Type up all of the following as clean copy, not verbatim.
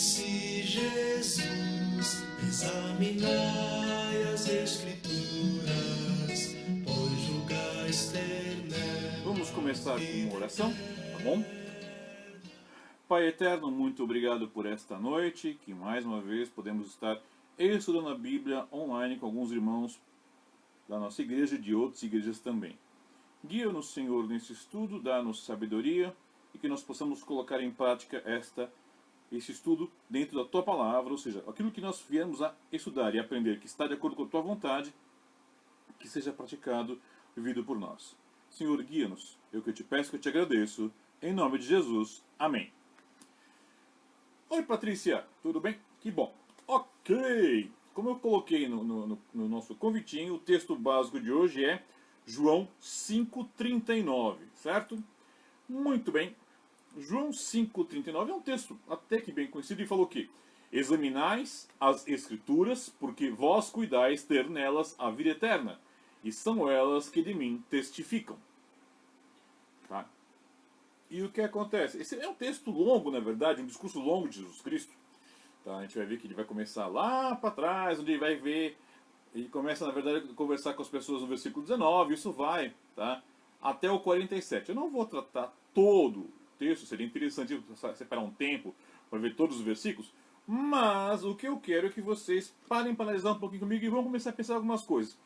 disse Jesus: examinai as Escrituras, pois julgais ter nelas. Vamos começar com uma oração, tá bom? Pai eterno, muito obrigado por esta noite, que mais uma vez podemos estar estudando a Bíblia online com alguns irmãos da nossa igreja e de outras igrejas também. Guia-nos, Senhor, nesse estudo, dá-nos sabedoria e que nós possamos colocar em prática esse estudo dentro da Tua Palavra, ou seja, aquilo que nós viemos a estudar e aprender, que está de acordo com a Tua vontade, que seja praticado, vivido por nós. Senhor, guia-nos. Eu que te peço, que eu te agradeço. Em nome de Jesus. Amém. Oi, Patrícia. Tudo bem? Que bom. Ok. Como eu coloquei no nosso convitinho, o texto básico de hoje é João 5,39, certo? Muito bem. João 5,39 é um texto até que bem conhecido e falou que examinais as Escrituras, porque vós cuidais ter nelas a vida eterna, e são elas que de mim testificam. Tá? E o que acontece? Esse é um texto longo, na verdade, um discurso longo de Jesus Cristo. Tá? A gente vai ver que ele vai começar lá para trás, onde ele vai ver, ele começa, na verdade, a conversar com as pessoas no versículo 19, isso vai, tá? Até o 47. Eu não vou tratar todo o texto, seria interessante separar um tempo para ver todos os versículos, mas o que eu quero é que vocês parem para analisar um pouquinho comigo e vão começar a pensar algumas coisas.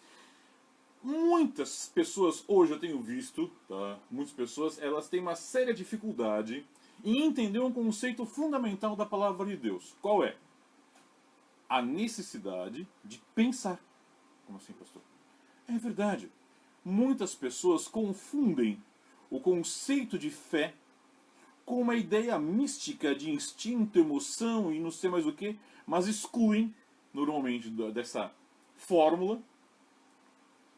Muitas pessoas, hoje eu tenho visto, tá? Muitas pessoas, elas têm uma séria dificuldade em entender um conceito fundamental da palavra de Deus. Qual é? A necessidade de pensar. Como assim, pastor? É verdade. Muitas pessoas confundem o conceito de fé com uma ideia mística de instinto, emoção e não sei mais o que, mas excluem, normalmente, dessa fórmula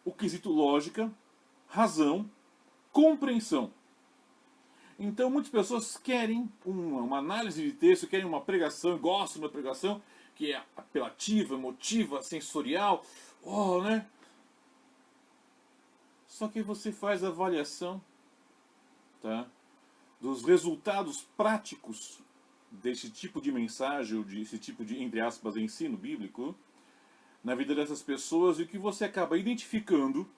o quesito lógica, razão, compreensão. Então muitas pessoas querem uma análise de texto, querem uma pregação, gostam de uma pregação que é apelativa, emotiva, sensorial, né? Só que você faz a avaliação, tá, dos resultados práticos desse tipo de mensagem, ou desse tipo de, entre aspas, ensino bíblico, na vida dessas pessoas, e o que você acaba identificando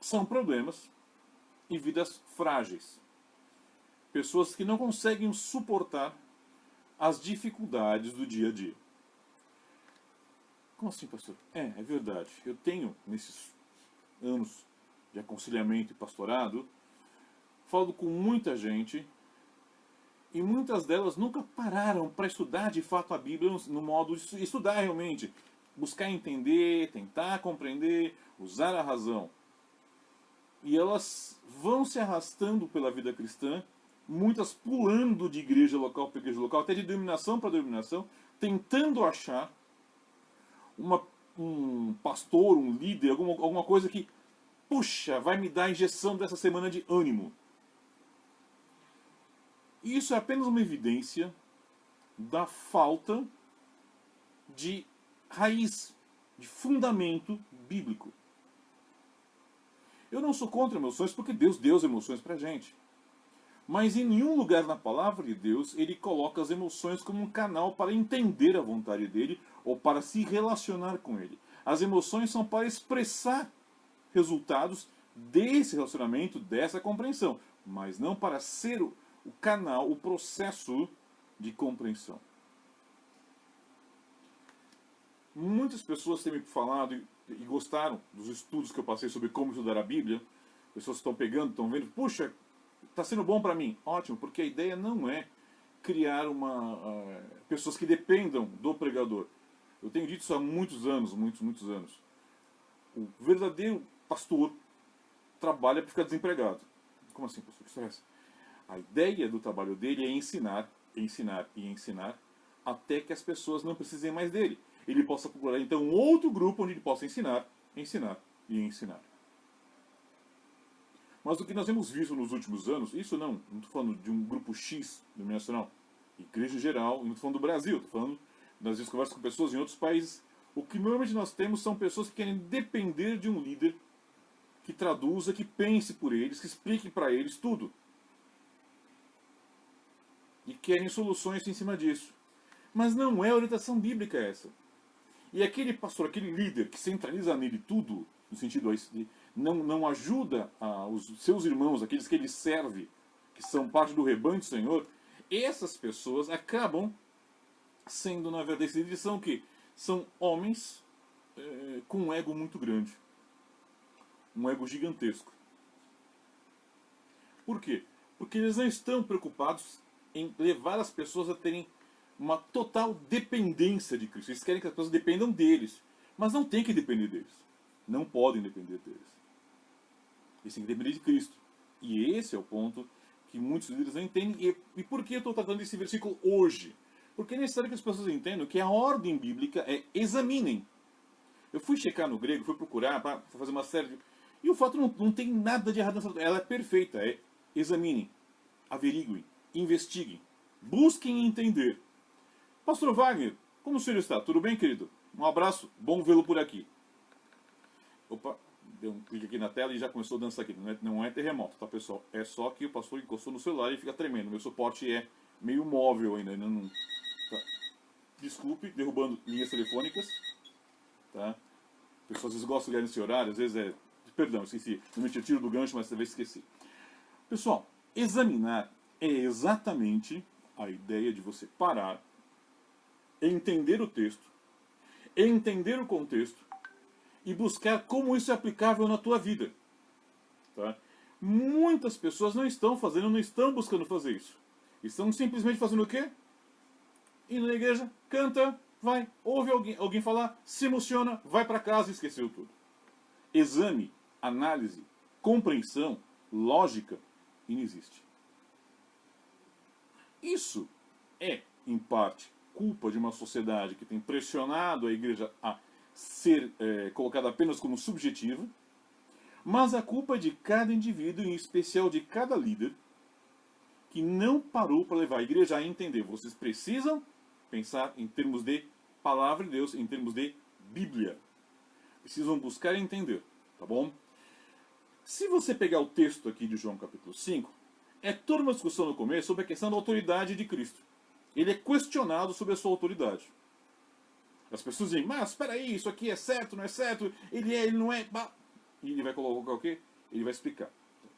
são problemas e vidas frágeis. Pessoas que não conseguem suportar as dificuldades do dia a dia. Como assim, pastor? É verdade. Eu tenho, nesses anos de aconselhamento e pastorado, falo com muita gente e muitas delas nunca pararam para estudar de fato a Bíblia no modo de estudar realmente. Buscar entender, tentar compreender, usar a razão. E elas vão se arrastando pela vida cristã, muitas pulando de igreja local para igreja local, até de denominação para denominação, tentando achar um pastor, um líder, alguma coisa que, puxa, vai me dar a injeção dessa semana de ânimo. E isso é apenas uma evidência da falta de raiz, de fundamento bíblico. Eu não sou contra emoções porque Deus deu as emoções pra gente. Mas em nenhum lugar na palavra de Deus ele coloca as emoções como um canal para entender a vontade dele ou para se relacionar com ele. As emoções são para expressar resultados desse relacionamento, dessa compreensão, mas não para ser o canal, o processo de compreensão. Muitas pessoas têm me falado e gostaram dos estudos que eu passei sobre como estudar a Bíblia. Pessoas estão pegando, estão vendo, puxa, está sendo bom para mim. Ótimo, porque a ideia não é criar pessoas que dependam do pregador. Eu tenho dito isso há muitos anos, muitos anos. O verdadeiro pastor trabalha para ficar desempregado. Como assim, pastor? Que história é essa? A ideia do trabalho dele é ensinar, ensinar e ensinar até que as pessoas não precisem mais dele. Ele possa procurar então um outro grupo onde ele possa ensinar, ensinar e ensinar. Mas o que nós temos visto nos últimos anos, isso não estou falando de um grupo X denominacional, igreja em geral, não estou falando do Brasil, estou falando das vezes conversas com pessoas em outros países. O que normalmente nós temos são pessoas que querem depender de um líder que traduza, que pense por eles, que explique para eles tudo. e querem soluções em cima disso. Mas não é orientação bíblica essa. E aquele pastor, aquele líder que centraliza nele tudo, no sentido de não ajuda os seus irmãos, aqueles que ele serve, que são parte do rebanho do Senhor, essas pessoas acabam sendo, na verdade, eles são o quê? São homens com um ego muito grande. Um ego gigantesco. Por quê? Porque eles não estão preocupados em levar as pessoas a terem uma total dependência de Cristo. Eles querem que as pessoas dependam deles. Mas não tem que depender deles. Não podem depender deles. Eles têm que depender de Cristo. E esse é o ponto que muitos líderes não entendem. E por que eu estou tratando desse versículo hoje? Porque é necessário que as pessoas entendam que a ordem bíblica é examinem. Eu fui checar no grego, fui procurar para fazer uma série de... E o fato não tem nada de errado nessa... Ela é perfeita. É examinem, averiguem, investiguem, busquem entender. Pastor Wagner, como o senhor está? Tudo bem, querido? Um abraço, bom vê-lo por aqui. Opa, deu um clique aqui na tela e já começou a dançar aqui. Não é terremoto, tá, pessoal? É só que o pastor encostou no celular e fica tremendo. Meu suporte é meio móvel ainda não... Tá. Desculpe, derrubando linhas telefônicas. Tá? Pessoas às vezes gostam de ligar nesse horário, às vezes é... Perdão, esqueci. Não me tiro do gancho, mas talvez esqueci. Pessoal, examinar é exatamente a ideia de você parar, entender o texto, entender o contexto e buscar como isso é aplicável na tua vida. Tá? Muitas pessoas não estão buscando fazer isso. Estão simplesmente fazendo o quê? Indo na igreja, canta, vai, ouve alguém falar, se emociona, vai para casa e esqueceu tudo. Exame, análise, compreensão, lógica, inexiste. Isso é, em parte, culpa de uma sociedade que tem pressionado a igreja a ser colocada apenas como subjetiva, mas a culpa é de cada indivíduo, em especial de cada líder, que não parou para levar a igreja a entender. Vocês precisam pensar em termos de palavra de Deus, em termos de Bíblia. Precisam buscar entender, tá bom? Se você pegar o texto aqui de João capítulo 5, é toda uma discussão no começo sobre a questão da autoridade de Cristo. Ele é questionado sobre a sua autoridade. As pessoas dizem, mas espera aí, isso aqui é certo, não é certo, ele não é... E ele vai colocar o quê? Ele vai explicar.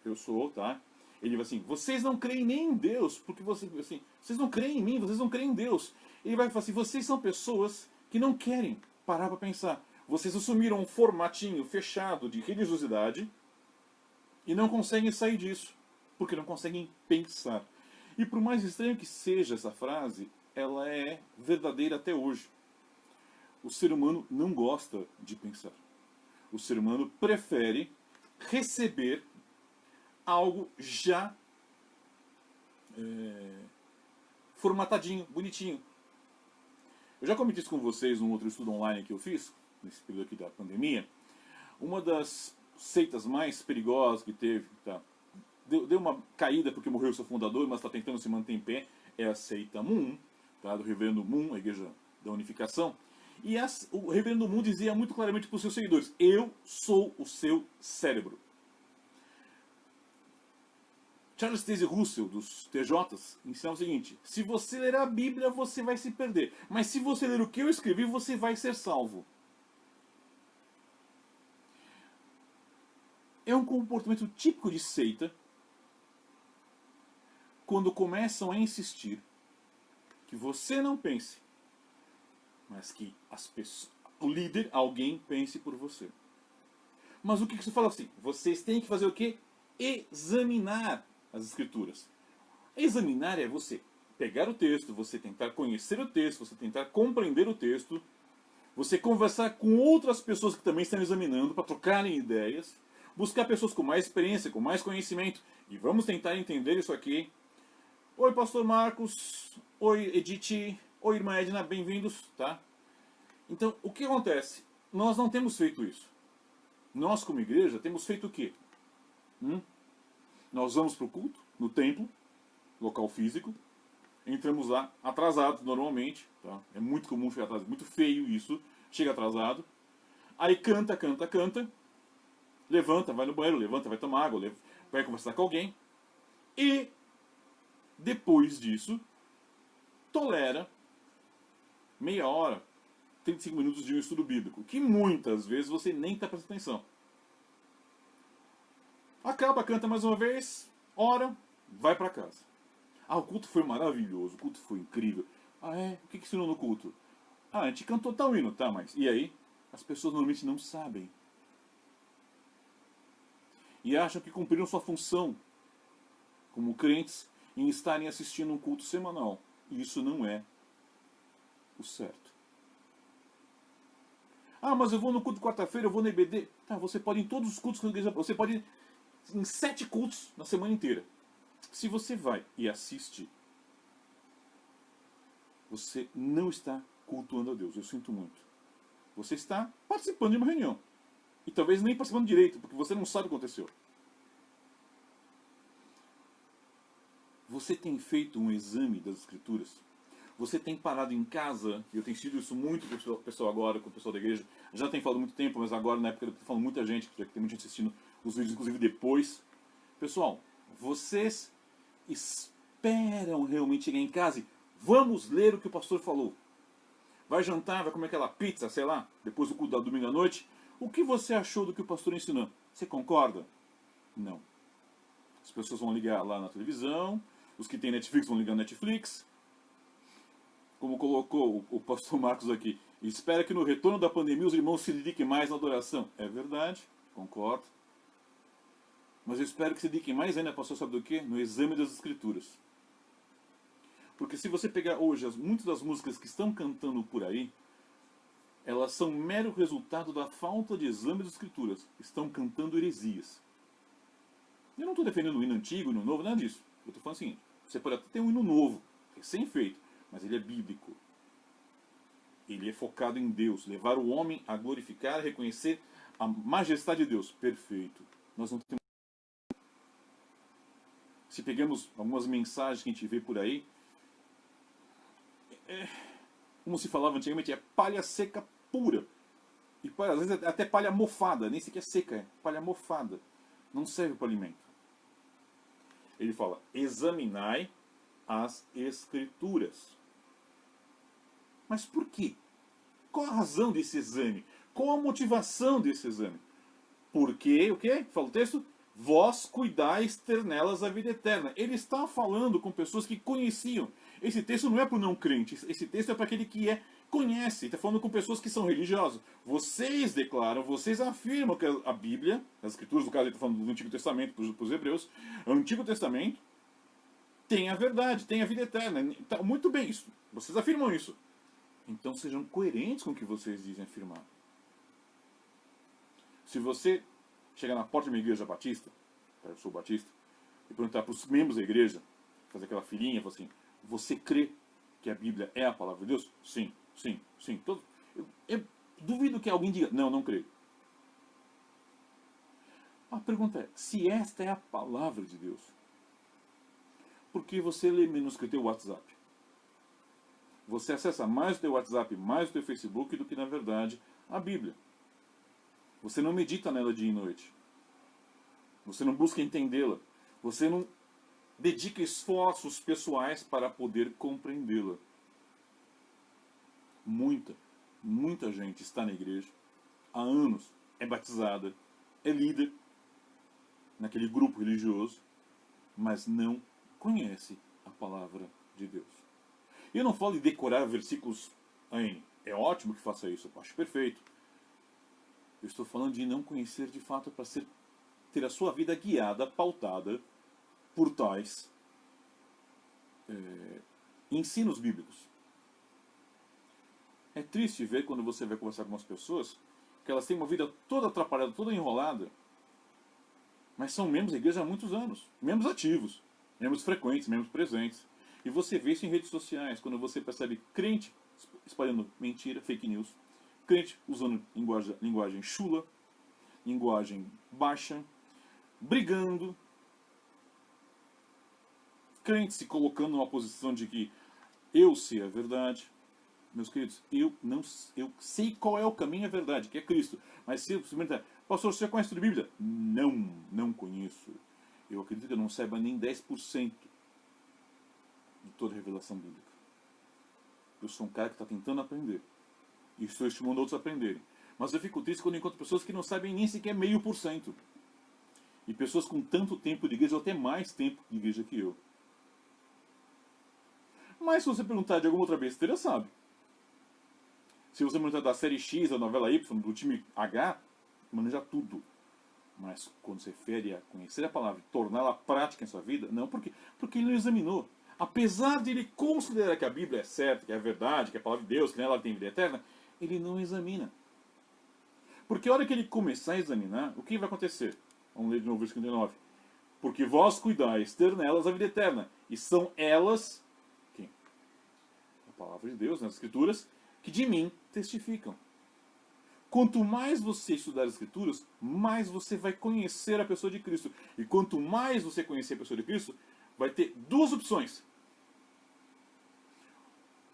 Eu sou, tá? Ele vai assim, vocês não creem nem em Deus, porque vocês não creem em mim, vocês não creem em Deus. Ele vai falar assim, vocês são pessoas que não querem parar para pensar. Vocês assumiram um formatinho fechado de religiosidade e não conseguem sair disso, porque não conseguem pensar. E por mais estranho que seja essa frase, ela é verdadeira até hoje. O ser humano não gosta de pensar. O ser humano prefere receber algo já formatadinho, bonitinho. Eu já comentei isso com vocês num outro estudo online que eu fiz, nesse período aqui da pandemia. Uma das seitas mais perigosas que teve, tá? Deu uma caída porque morreu o seu fundador, mas está tentando se manter em pé, é a seita Moon, tá? Do Reverendo Moon, a Igreja da Unificação. E o Reverendo Moon dizia muito claramente para os seus seguidores, eu sou o seu cérebro. Charles Taze Russell, dos TJs, ensina o seguinte, se você ler a Bíblia, você vai se perder. Mas se você ler o que eu escrevi, você vai ser salvo. É um comportamento típico de seita, quando começam a insistir que você não pense, mas que o líder, alguém, pense por você. Mas o que você fala assim? Vocês têm que fazer o quê? Examinar as escrituras. Examinar é você pegar o texto, você tentar conhecer o texto, você tentar compreender o texto, você conversar com outras pessoas que também estão examinando para trocarem ideias, buscar pessoas com mais experiência, com mais conhecimento, e vamos tentar entender isso aqui. Oi, Pastor Marcos. Oi, Edith. Oi, Irmã Edna. Bem-vindos, tá? Então, o que acontece? Nós não temos feito isso. Nós, como igreja, temos feito o quê? Nós vamos para o culto, no templo, local físico, entramos lá atrasados normalmente, tá? É muito comum chegar atrasado, muito feio isso, chega atrasado, aí canta, levanta, vai no banheiro, levanta, vai tomar água, vai conversar com alguém, e depois disso, tolera meia hora, 35 minutos de um estudo bíblico, que muitas vezes você nem está prestando atenção. Acaba, canta mais uma vez, ora, vai para casa. Ah, o culto foi maravilhoso, o culto foi incrível. Ah, é? O que ensinou no culto? Ah, a gente cantou tal hino, tá, mas e aí? As pessoas normalmente não sabem. E acham que cumpriram sua função como crentes em estarem assistindo um culto semanal. E isso não é o certo. Ah, mas eu vou no culto de quarta-feira, eu vou na EBD. Tá, você pode ir em todos os cultos que a igreja. Você pode ir em 7 cultos na semana inteira. Se você vai e assiste, você não está cultuando a Deus. Eu sinto muito. Você está participando de uma reunião. E talvez nem participando direito, porque você não sabe o que aconteceu. Você tem feito um exame das Escrituras? Você tem parado em casa, e eu tenho sido isso muito com o pessoal agora, com o pessoal da igreja, já tem falado muito tempo, mas agora na época eu estou falando muita gente, já que tem muita gente assistindo os vídeos, inclusive depois. Pessoal, vocês esperam realmente chegar em casa e vamos ler o que o pastor falou. Vai jantar, vai comer aquela pizza, sei lá, depois do culto da domingo à noite. O que você achou do que o pastor ensinou? Você concorda? Não. As pessoas vão ligar lá na televisão, os que têm Netflix vão ligar na Netflix. Como colocou o pastor Marcos aqui, espera que no retorno da pandemia os irmãos se dediquem mais na adoração. É verdade, concordo. Mas eu espero que se dediquem mais ainda, pastor, sabe do quê? No exame das Escrituras. Porque se você pegar hoje muitas das músicas que estão cantando por aí, elas são mero resultado da falta de exame das Escrituras. Estão cantando heresias. Eu não estou defendendo o hino antigo, o hino novo, nada disso. Eu estou falando assim, você pode até ter um hino novo, recém-feito, mas ele é bíblico. Ele é focado em Deus, levar o homem a glorificar, a reconhecer a majestade de Deus. Perfeito. Nós não temos... Se pegamos algumas mensagens que a gente vê por aí, como se falava antigamente, é palha seca pura. E às vezes é até palha mofada, nem sequer seca, é palha mofada. Não serve para alimento. Ele fala, examinai as Escrituras. Mas por quê? Qual a razão desse exame? Qual a motivação desse exame? Porque, o quê? Fala o texto, vós cuidais ter nelas a vida eterna. Ele está falando com pessoas que conheciam. Esse texto não é para o não crente, esse texto é para aquele que conhece. Está falando com pessoas que são religiosas. Vocês declaram, vocês afirmam que a Bíblia, as Escrituras, no caso ele está falando do Antigo Testamento para os hebreus, o Antigo Testamento tem a verdade, tem a vida eterna. Então, muito bem, isso. Vocês afirmam isso. Então sejam coerentes com o que vocês dizem afirmar. Se você chegar na porta de uma igreja batista, eu sou batista, e perguntar para os membros da igreja, fazer aquela filinha, falar assim, você crê que a Bíblia é a palavra de Deus? Sim, sim, sim. Eu duvido que alguém diga, não, não creio. A pergunta é, se esta é a palavra de Deus, por que você lê menos que o teu WhatsApp? Você acessa mais o teu WhatsApp, mais o teu Facebook do que, na verdade, a Bíblia. Você não medita nela dia e noite. Você não busca entendê-la. Você não dedica esforços pessoais para poder compreendê-la. Muita gente está na igreja há anos, é batizada, é líder naquele grupo religioso, mas não conhece a palavra de Deus. Eu não falo de decorar versículos aí. É ótimo que faça isso, eu acho perfeito. Eu estou falando de não conhecer de fato para ter a sua vida guiada, pautada por tais ensinos bíblicos. É triste ver quando você vai conversar com umas pessoas que elas têm uma vida toda atrapalhada, toda enrolada, mas são membros da igreja há muitos anos, membros ativos, membros frequentes, membros presentes. E você vê isso em redes sociais, quando você percebe crente espalhando mentira, fake news, crente usando linguagem chula, linguagem baixa, brigando, crente se colocando numa posição de que eu sei a verdade. Meus queridos, eu sei qual é o caminho e a verdade, que é Cristo. Mas se eu perguntar, pastor, você conhece tudo a Bíblia? Não conheço. Eu acredito que eu não saiba nem 10% de toda a revelação bíblica. Eu sou um cara que está tentando aprender. E estou estimulando outros a aprenderem. Mas eu fico triste quando encontro pessoas que não sabem nem sequer 0,5%. E pessoas com tanto tempo de igreja, ou até mais tempo de igreja que eu. Mas se você perguntar de alguma outra besteira, sabe. Se você perguntar da série X, da novela Y, do time H, maneja tudo. Mas quando se refere a conhecer a palavra e torná-la prática em sua vida, não, porque ele não examinou. Apesar de ele considerar que a Bíblia é certa, que é a verdade, que é a palavra de Deus, que nela tem vida eterna, ele não examina. Porque a hora que ele começar a examinar, o que vai acontecer? Vamos ler de novo o versículo 59. Porque vós cuidais ter nelas a vida eterna, e são elas, quem? A palavra de Deus, nas Escrituras, que de mim testificam. Quanto mais você estudar as Escrituras, mais você vai conhecer a pessoa de Cristo. E quanto mais você conhecer a pessoa de Cristo, vai ter duas opções.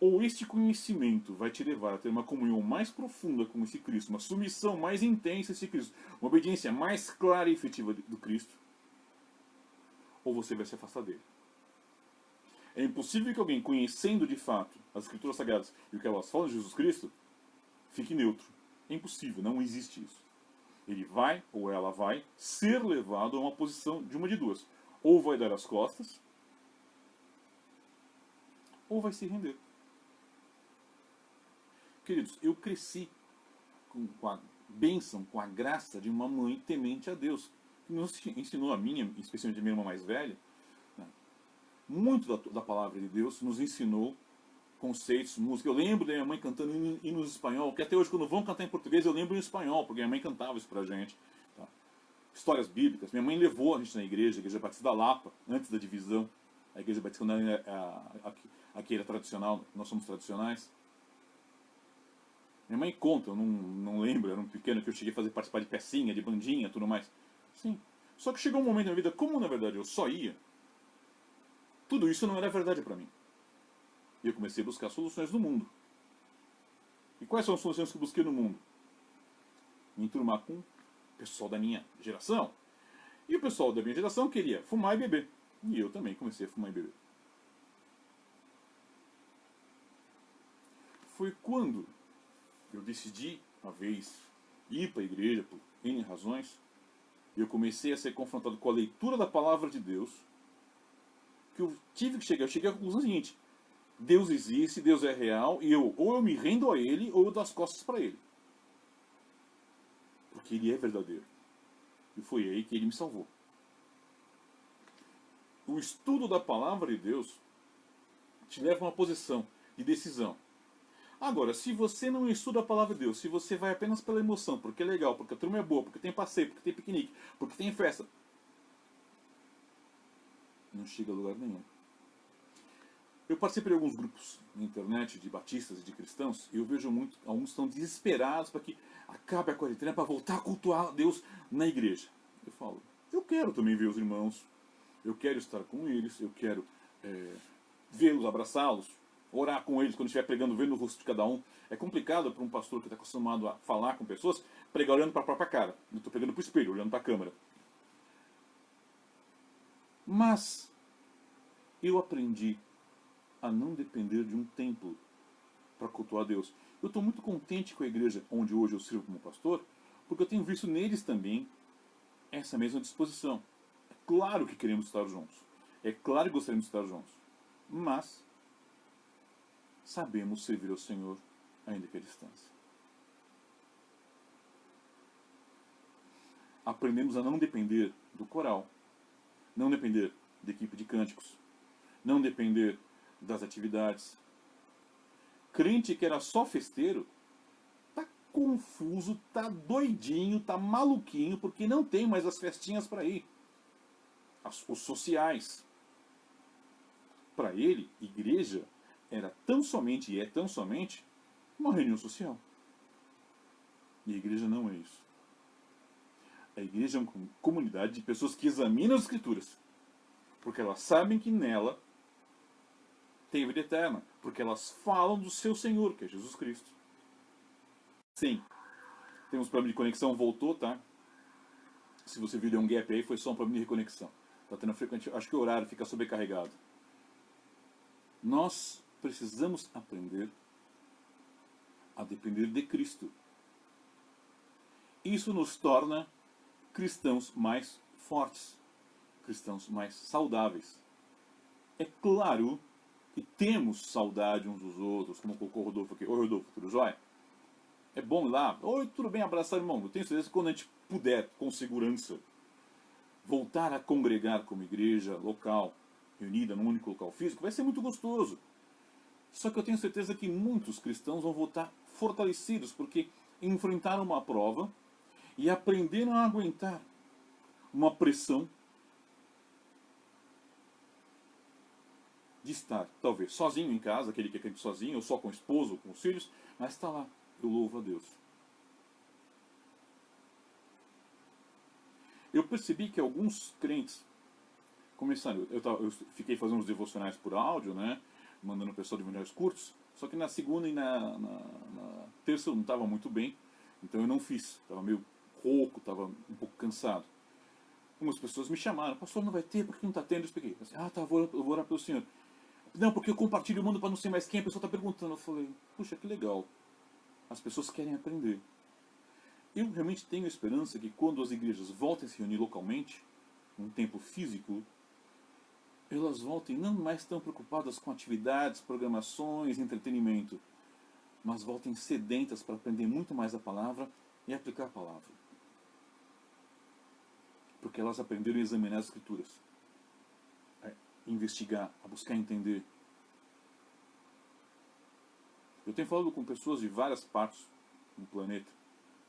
Ou este conhecimento vai te levar a ter uma comunhão mais profunda com esse Cristo, uma submissão mais intensa a esse Cristo, uma obediência mais clara e efetiva do Cristo, ou você vai se afastar dele. É impossível que alguém, conhecendo de fato as Escrituras Sagradas e o que elas falam de Jesus Cristo, fique neutro. É impossível, não existe isso. Ele vai, ou ela vai, ser levado a uma posição de uma de duas. Ou vai dar as costas, ou vai se render. Queridos, eu cresci com a bênção, com a graça de uma mãe temente a Deus, que nos ensinou a minha, especialmente a minha irmã mais velha, né, muito da palavra de Deus, nos ensinou conceitos, música. Eu lembro da minha mãe cantando hinos em espanhol, que até hoje quando vão cantar em português eu lembro em espanhol, porque minha mãe cantava isso pra gente. Tá? Histórias bíblicas. Minha mãe levou a gente na igreja, a Igreja Batista da Lapa, antes da divisão. A Igreja Batista aqui era tradicional, nós somos tradicionais. Minha mãe conta, eu não lembro, era um pequeno que eu cheguei a participar de pecinha, de bandinha, tudo mais. Sim. Só que chegou um momento na minha vida, como na verdade eu só ia, tudo isso não era verdade pra mim. E eu comecei a buscar soluções no mundo. E quais são as soluções que eu busquei no mundo? Me enturmar com o pessoal da minha geração. E o pessoal da minha geração queria fumar e beber. E eu também comecei a fumar e beber. Foi quando eu decidi, uma vez, ir para a igreja por N razões, e eu comecei a ser confrontado com a leitura da palavra de Deus, que eu tive que chegar. Eu cheguei à conclusão seguinte: Deus existe, Deus é real, e ou eu me rendo a Ele, ou eu dou as costas para Ele. Porque Ele é verdadeiro. E foi aí que Ele me salvou. O estudo da palavra de Deus te leva a uma posição de decisão. Agora, se você não estuda a palavra de Deus, se você vai apenas pela emoção, porque é legal, porque a turma é boa, porque tem passeio, porque tem piquenique, porque tem festa, não chega a lugar nenhum. Eu participei de alguns grupos na internet de batistas e de cristãos, e eu vejo muito, alguns estão desesperados para que acabe a quarentena para voltar a cultuar Deus na igreja. Eu falo, eu quero também ver os irmãos, eu quero estar com eles, eu quero vê-los, abraçá-los, orar com eles quando estiver pregando, vendo o rosto de cada um. É complicado para um pastor que está acostumado a falar com pessoas, pregar olhando para a própria cara. Eu estou pregando para o espelho, olhando para a câmera. Mas eu aprendi a não depender de um templo para cultuar a Deus. Eu estou muito contente com a igreja onde hoje eu sirvo como pastor, porque eu tenho visto neles também essa mesma disposição. É claro que queremos estar juntos. É claro que gostaríamos de estar juntos. Mas sabemos servir ao Senhor, ainda que à distância. Aprendemos a não depender do coral, não depender da equipe de cânticos, não depender das atividades. Crente que era só festeiro, tá confuso, tá doidinho, tá maluquinho, porque não tem mais as festinhas para ir. Os sociais. Para ele, igreja era tão somente e é tão somente uma reunião social. E a igreja não é isso. A igreja é uma comunidade de pessoas que examinam as Escrituras, porque elas sabem que nela tem vida eterna, porque elas falam do seu Senhor, que é Jesus Cristo. Sim, temos problema de conexão, voltou, tá? Se você viu, deu um gap aí, foi só um problema de reconexão. Tá tendo frequente, acho que o horário fica sobrecarregado. Nós precisamos aprender a depender de Cristo. Isso nos torna cristãos mais fortes, cristãos mais saudáveis. É claro que temos saudade uns dos outros, como colocou o Rodolfo aqui. Oi, Rodolfo, tudo jóia? É bom ir lá. Oi, tudo bem, abraçar, irmão. Eu tenho certeza que quando a gente puder, com segurança, voltar a congregar como igreja local, reunida num único local físico, vai ser muito gostoso. Só que eu tenho certeza que muitos cristãos vão voltar fortalecidos, porque enfrentaram uma prova e aprenderam a aguentar uma pressão de estar, talvez, sozinho em casa, aquele que é crente sozinho, ou só com o esposo, ou com os filhos, mas está lá. Eu louvo a Deus. Eu percebi que alguns crentes começaram. Eu fiquei fazendo uns devocionais por áudio, né? Mandando o pessoal de devocionais curtos. Só que na segunda e na terça eu não estava muito bem. Então eu não fiz. Estava meio rouco, estava um pouco cansado. Algumas pessoas me chamaram. Pastor, não vai ter? Por que não está tendo? Eu expliquei. Ah, tá, eu vou orar pelo Senhor. Não, porque eu compartilho o mundo para não ser mais quem. A pessoa está perguntando. Eu falei, puxa, que legal. As pessoas querem aprender. Eu realmente tenho esperança que quando as igrejas voltem a se reunir localmente, num templo físico, elas voltem não mais tão preocupadas com atividades, programações, entretenimento, mas voltem sedentas para aprender muito mais a palavra e aplicar a palavra. Porque elas aprenderam a examinar as escrituras, a investigar, a buscar entender. Eu tenho falado com pessoas de várias partes do planeta,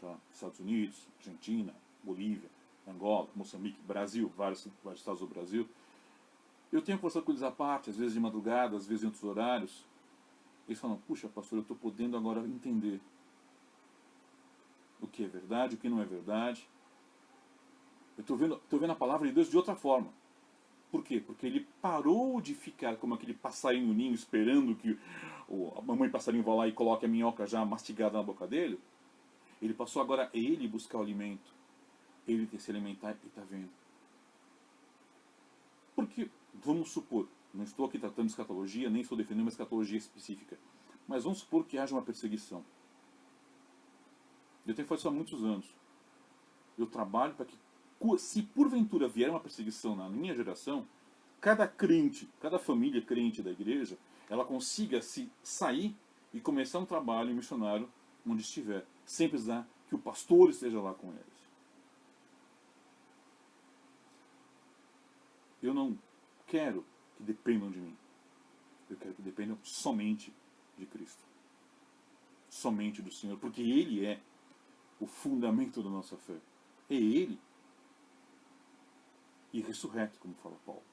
tá? Estados Unidos, Argentina, Bolívia, Angola, Moçambique, Brasil, vários estados do Brasil. Eu tenho conversado com eles à parte, às vezes de madrugada, às vezes em outros horários. Eles falam, puxa, pastor, eu estou podendo agora entender o que é verdade, o que não é verdade. Eu estou vendo a palavra de Deus de outra forma. Por quê? Porque ele parou de ficar como aquele passarinho no ninho, esperando que a mamãe passarinho vá lá e coloque a minhoca já mastigada na boca dele. Ele passou agora a ele buscar o alimento. Ele ter se alimentar e está vendo. Porque, vamos supor, não estou aqui tratando de escatologia, nem estou defendendo uma escatologia específica, mas vamos supor que haja uma perseguição. Eu tenho feito isso há muitos anos. Eu trabalho para que, se porventura vier uma perseguição na minha geração, cada crente, cada família crente da igreja, ela consiga se sair e começar um trabalho missionário onde estiver, sem precisar que o pastor esteja lá com eles. Eu não quero que dependam de mim. Eu quero que dependam somente de Cristo. Somente do Senhor, porque Ele é o fundamento da nossa fé. É Ele. E ressurreto, como fala Paulo.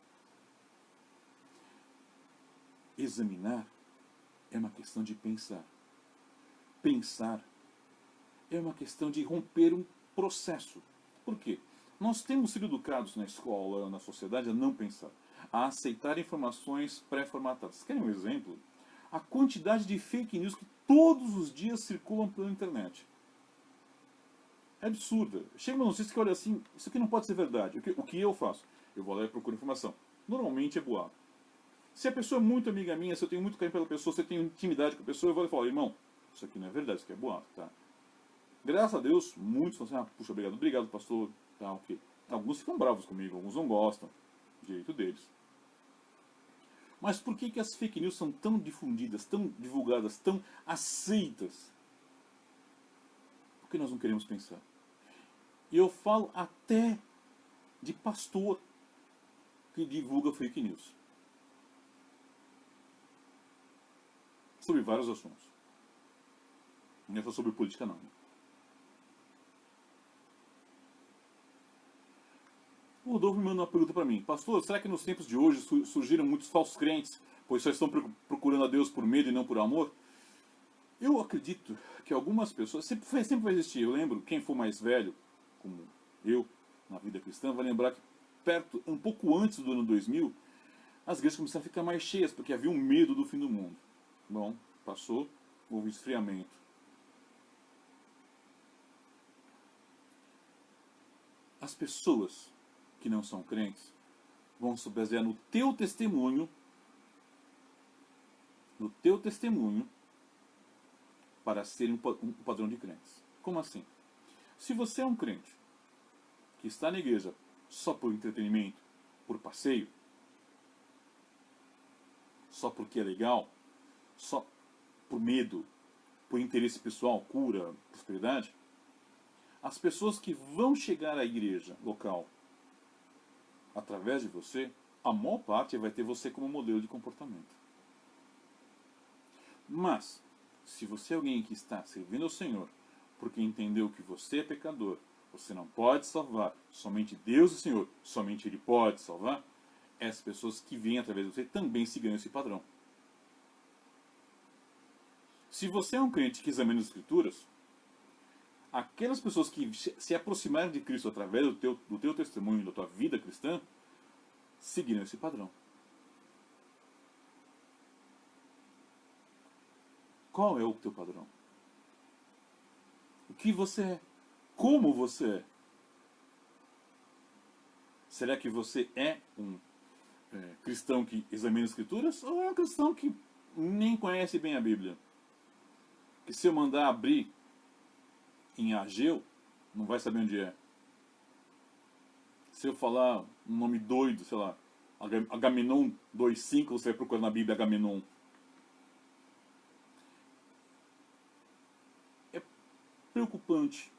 Examinar é uma questão de pensar. Pensar é uma questão de romper um processo. Por quê? Nós temos sido educados na escola, na sociedade, a não pensar, a aceitar informações pré-formatadas. Querem um exemplo? A quantidade de fake news que todos os dias circulam pela internet. É absurda. Chega uma notícia que olha assim, isso aqui não pode ser verdade. O que eu faço? Eu vou lá e procuro informação. Normalmente é boato. Se a pessoa é muito amiga minha, se eu tenho muito carinho pela pessoa, se eu tenho intimidade com a pessoa, eu vou lá e falo, irmão, isso aqui não é verdade, isso aqui é boato, tá? Graças a Deus, muitos falam assim, puxa, obrigado, pastor, tá, ok. Alguns ficam bravos comigo, alguns não gostam, direito deles. Mas por que as fake news são tão difundidas, tão divulgadas, tão aceitas? Porque nós não queremos pensar. E eu falo até de pastor que divulga fake news. Sobre vários assuntos. Não é só sobre política, não. O Rodolfo me mandou uma pergunta para mim. Pastor, será que nos tempos de hoje surgiram muitos falsos crentes, pois só estão procurando a Deus por medo e não por amor? Eu acredito que algumas pessoas... Sempre vai existir. Eu lembro, quem for mais velho, como eu, na vida cristã, vai lembrar que um pouco antes do ano 2000, as igrejas começaram a ficar mais cheias, porque havia um medo do fim do mundo. Bom, passou, houve esfriamento. As pessoas que não são crentes vão se basear no teu testemunho no teu testemunho para ser um padrão de crentes. Como assim? Se você é um crente que está na igreja só por entretenimento, por passeio, só porque é legal, só por medo, por interesse pessoal, cura, prosperidade, as pessoas que vão chegar à igreja local através de você, a maior parte vai ter você como modelo de comportamento. Mas, se você é alguém que está servindo ao Senhor porque entendeu que você é pecador, você não pode salvar, somente Deus, o Senhor, somente Ele pode salvar, essas pessoas que vêm através de você também seguem esse padrão. Se você é um crente que examina as Escrituras, aquelas pessoas que se aproximarem de Cristo através do teu testemunho, da tua vida cristã, seguirão esse padrão. Qual é o teu padrão? O que você é? Como você é? Será que você é um cristão que examina as Escrituras ou é um cristão que nem conhece bem a Bíblia? Que se eu mandar abrir em Ageu, não vai saber onde é. Se eu falar um nome doido, sei lá, Agamenon 2.5, você vai procurar na Bíblia Agamenon. É preocupante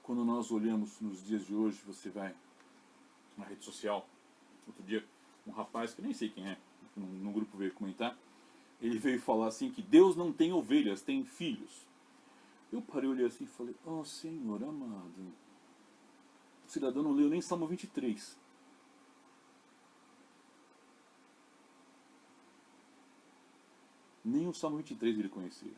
quando nós olhamos nos dias de hoje, você vai na rede social. Outro dia, um rapaz, que nem sei quem é, num grupo veio comentar, ele veio falar assim que Deus não tem ovelhas, tem filhos. Eu parei, olhei assim e falei, oh Senhor amado, o cidadão não leu nem Salmo 23. Nem o Salmo 23 ele conhecia.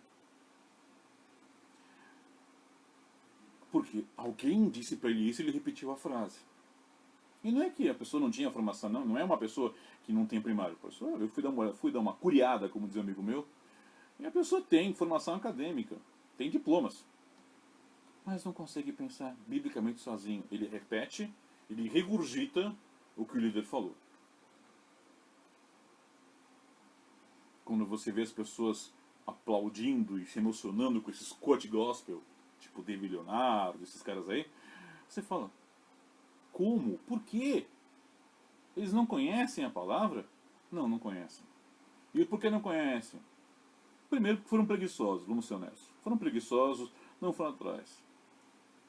Porque alguém disse para ele isso e ele repetiu a frase. E não é que a pessoa não tinha formação, não é uma pessoa que não tem primário. Eu fui dar uma curiada, como diz um amigo meu, e a pessoa tem formação acadêmica, tem diplomas, mas não consegue pensar biblicamente sozinho. Ele repete, ele regurgita o que o líder falou. Quando você vê as pessoas aplaudindo e se emocionando com esses quote gospel, tipo David Leonardo, esses caras aí, você fala, como? Por quê? Eles não conhecem a palavra? Não, não conhecem. E por que não conhecem? Primeiro, porque foram preguiçosos, vamos ser honestos. Foram preguiçosos, não foram atrás.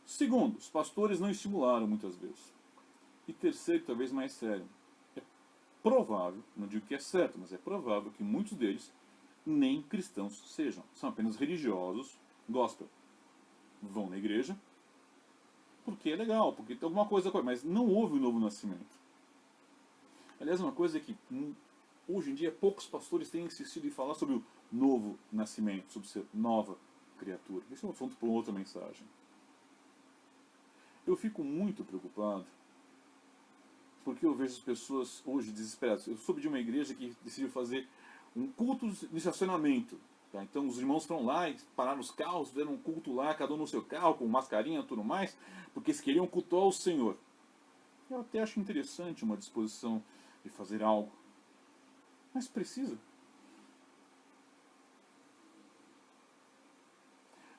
Segundo, os pastores não estimularam muitas vezes. E terceiro, talvez mais sério, é provável, não digo que é certo, mas é provável que muitos deles nem cristãos sejam. São apenas religiosos, gospel. Vão na igreja, porque é legal, porque tem alguma coisa, mas não houve o novo nascimento. Aliás, uma coisa é que hoje em dia poucos pastores têm insistido em falar sobre o novo nascimento, sobre ser nova criatura. Esse é um assunto para outra mensagem. Eu fico muito preocupado porque eu vejo as pessoas hoje desesperadas. Eu soube de uma igreja que decidiu fazer um culto de estacionamento. Tá? Então os irmãos foram lá e pararam os carros, fizeram um culto lá, cada um no seu carro, com mascarinha e tudo mais, porque eles queriam cultuar o Senhor. Eu até acho interessante uma disposição de fazer algo. Mas precisa.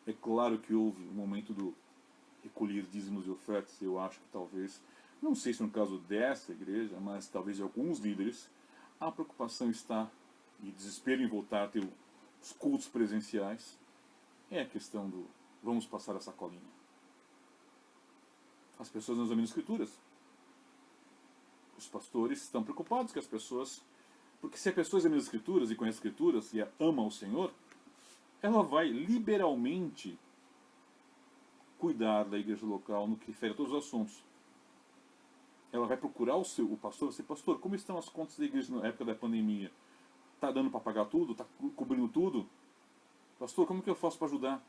É claro que houve um momento do recolher dízimos e ofertas. Eu acho que talvez, não sei se no caso dessa igreja, mas talvez de alguns líderes, a preocupação está e desespero em voltar a ter os cultos presenciais. É a questão do vamos passar a sacolinha. As pessoas não examinam as escrituras. Os pastores estão preocupados que as pessoas... Porque se a pessoa examina as escrituras e conhece as escrituras e ama o Senhor, ela vai liberalmente cuidar da igreja local no que refere a todos os assuntos. Ela vai procurar o pastor, você, pastor, como estão as contas da igreja na época da pandemia? Está dando para pagar tudo? Está cobrindo tudo? Pastor, como que eu faço para ajudar?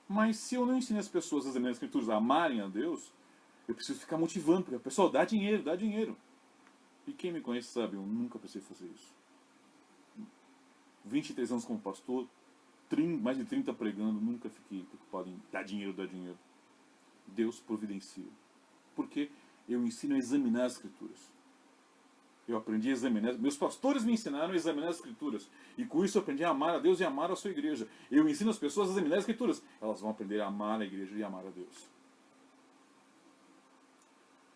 Mas se eu não ensinei as pessoas a examinar as escrituras, a amarem a Deus, eu preciso ficar motivando, porque o pessoal dá dinheiro, dá dinheiro. E quem me conhece sabe, eu nunca precisei fazer isso. 23 anos como pastor, mais de 30 pregando, nunca fiquei preocupado em dar dinheiro, dar dinheiro. Deus providencia. Porque eu ensino a examinar as escrituras. Eu aprendi a examinar, meus pastores me ensinaram a examinar as Escrituras. E com isso eu aprendi a amar a Deus e a amar a sua igreja. Eu ensino as pessoas a examinar as Escrituras. Elas vão aprender a amar a igreja e a amar a Deus.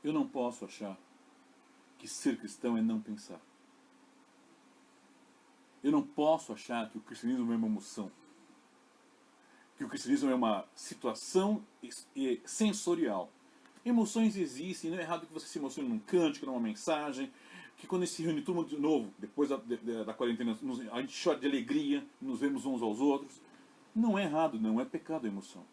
Eu não posso achar que ser cristão é não pensar. Eu não posso achar que o cristianismo é uma emoção. Que o cristianismo é uma situação sensorial. Emoções existem, não é errado que você se emocione num cântico, numa mensagem, que quando se reúne todo mundo de novo, depois da quarentena, a gente chora de alegria, nos vemos uns aos outros. Não é errado, não é pecado a emoção.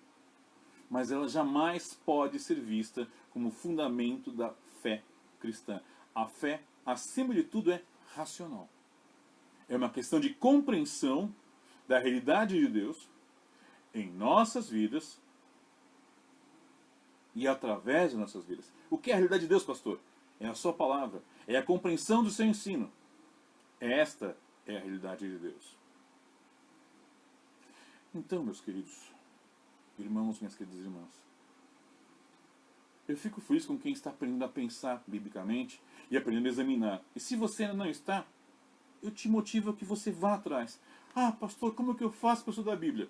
Mas ela jamais pode ser vista como fundamento da fé cristã. A fé, acima de tudo, é racional. É uma questão de compreensão da realidade de Deus em nossas vidas e através de nossas vidas. O que é a realidade de Deus, pastor? É a sua palavra. É a compreensão do seu ensino. Esta é a realidade de Deus. Então, meus queridos irmãos, minhas queridas irmãs, eu fico feliz com quem está aprendendo a pensar biblicamente e aprendendo a examinar. E se você ainda não está, eu te motivo a que você vá atrás. Ah, pastor, como é que eu faço para estudar a Bíblia?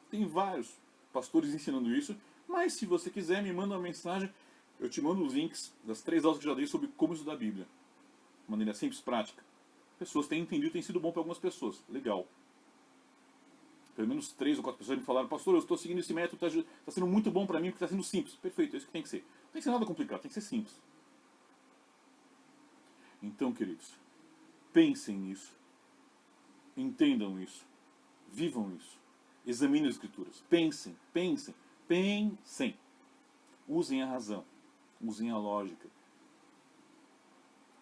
Tem vários pastores ensinando isso, mas se você quiser, me manda uma mensagem. Eu te mando os links das 3 aulas que eu já dei sobre como estudar a Bíblia. De maneira simples, prática. Pessoas têm entendido, tem sido bom para algumas pessoas. Legal. Pelo menos 3 ou 4 pessoas me falaram: pastor, eu estou seguindo esse método, está sendo muito bom para mim, porque está sendo simples. Perfeito, é isso que tem que ser. Não tem que ser nada complicado, tem que ser simples. Então, queridos, pensem nisso. Entendam isso. Vivam isso. Examinem as Escrituras. Pensem, pensem, pensem. Usem a razão. Usem a lógica.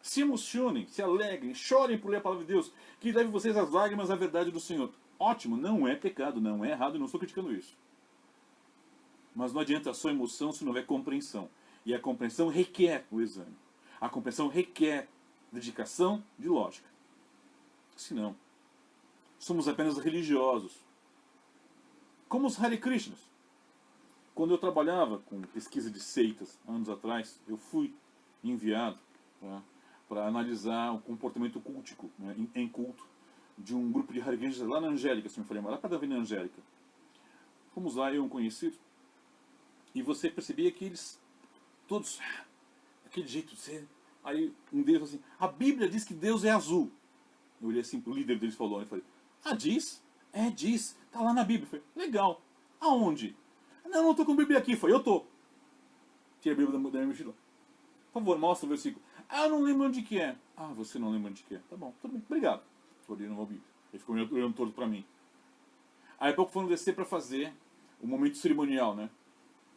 Se emocionem, se alegrem, chorem por ler a palavra de Deus, que leve vocês às lágrimas à verdade do Senhor. Ótimo, não é pecado, não é errado, não estou criticando isso. Mas não adianta só emoção se não houver compreensão. E a compreensão requer o exame. A compreensão requer dedicação de lógica. Senão, somos apenas religiosos. Como os Hare Krishnas. Quando eu trabalhava com pesquisa de seitas, anos atrás, eu fui enviado para analisar o comportamento cultico, em culto, de um grupo de Hare Krishnas lá na Angélica, se me falei, lá para a Avenida Angélica. Fomos lá, eu e um conhecido, e você percebia que eles, todos, daquele jeito de ser. Aí um deles falou assim: a Bíblia diz que Deus é azul. Eu olhei assim, o líder deles falou, e falei: ah, diz? É, diz, tá lá na Bíblia. Eu falei: legal, aonde? Não estou com a Bíblia aqui. Eu falei: eu tô. Tirei a Bíblia da minha mochila. Por favor, mostra o versículo. Ah, eu não lembro onde que é. Ah, você não lembra onde que é. Tá bom, tudo bem, obrigado. Olhei na Bíblia. Ele ficou olhando todo para mim. Aí a pouco foram descer para fazer o momento cerimonial, né?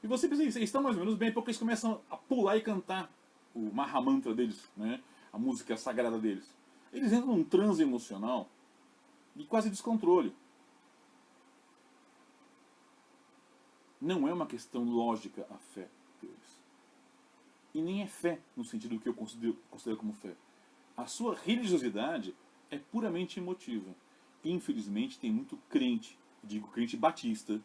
E você pensa, eles estão mais ou menos bem, a pouco eles começam a pular e cantar o Mahamantra deles, né? A música sagrada deles. Eles entram num transe emocional e quase descontrole. Não é uma questão lógica a fé deles. E nem é fé no sentido que eu considero como fé. A sua religiosidade é puramente emotiva. Infelizmente tem muito crente, digo crente batista,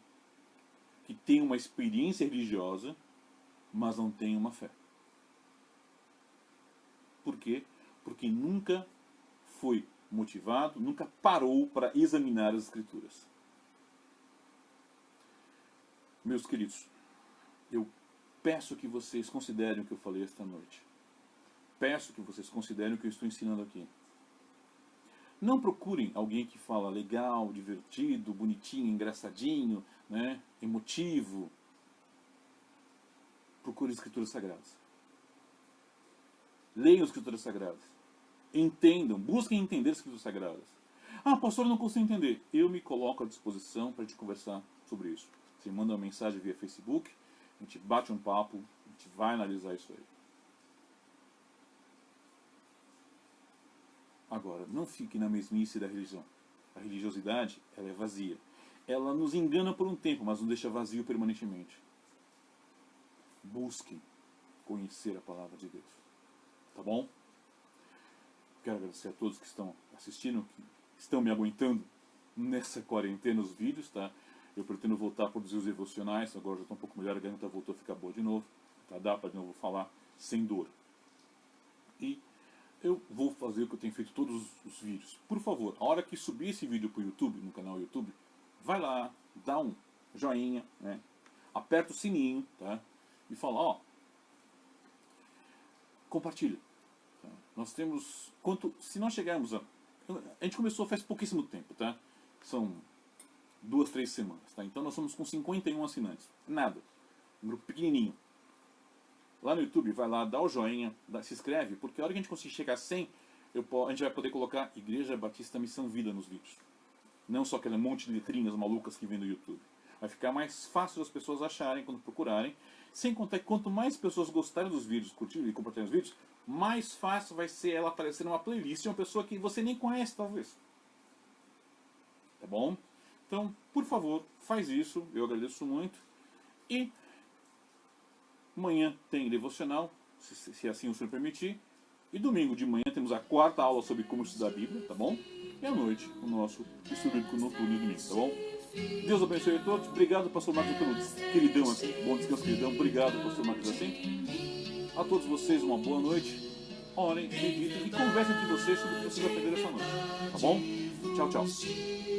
que tem uma experiência religiosa, mas não tem uma fé. Por quê? Porque nunca foi motivado, nunca parou para examinar as Escrituras. Meus queridos, eu peço que vocês considerem o que eu falei esta noite. Peço que vocês considerem o que eu estou ensinando aqui. Não procurem alguém que fala legal, divertido, bonitinho, engraçadinho, né, emotivo. Procure as Escrituras Sagradas. Leiam as Escrituras Sagradas. Entendam, busquem entender as Escrituras Sagradas. Ah, pastor, eu não consigo entender. Eu me coloco à disposição para a gente conversar sobre isso. Você manda uma mensagem via Facebook, a gente bate um papo, a gente vai analisar isso aí. Agora, não fique na mesmice da religião. A religiosidade, ela é vazia. Ela nos engana por um tempo, mas nos deixa vazio permanentemente. Busquem conhecer a palavra de Deus. Tá bom? Quero agradecer a todos que estão assistindo, que estão me aguentando nessa quarentena os vídeos, tá? Eu pretendo voltar a produzir os devocionais, agora já estou um pouco melhor, a garganta voltou a ficar boa de novo, tá? Dá para de novo falar sem dor. E eu vou fazer o que eu tenho feito todos os vídeos. Por favor, a hora que subir esse vídeo para o YouTube, no canal YouTube, vai lá, dá um joinha, né? Aperta o sininho, tá? E fala, ó, compartilha. Tá? Nós temos, se nós chegarmos a gente começou faz pouquíssimo tempo, tá? São 2, 3 semanas, tá? Então nós somos com 51 assinantes. Nada. Um grupo pequenininho. Lá no YouTube, vai lá, dá o joinha, se inscreve, porque a hora que a gente conseguir chegar a 100, a gente vai poder colocar Igreja Batista Missão Vida nos vídeos. Não só aquele monte de letrinhas malucas que vem no YouTube. Vai ficar mais fácil das pessoas acharem quando procurarem. Sem contar que quanto mais pessoas gostarem dos vídeos, curtirem e compartilharem os vídeos, mais fácil vai ser ela aparecer numa playlist de uma pessoa que você nem conhece, talvez. Tá bom? Então, por favor, faz isso. Eu agradeço muito. E amanhã tem devocional, se assim o Senhor permitir. E domingo de manhã temos a 4ª aula sobre como estudar a Bíblia, tá bom? E à noite o nosso estudo bíblico noturno de domingo, tá bom? Deus abençoe a todos. Obrigado, pastor Marcos, pelo queridão aqui. Bom descanso, queridão. Obrigado, pastor Marcos, assim. A todos vocês, uma boa noite. Orem, meditem e conversem entre vocês sobre o que vocês aprenderam essa noite. Tá bom? Tchau, tchau.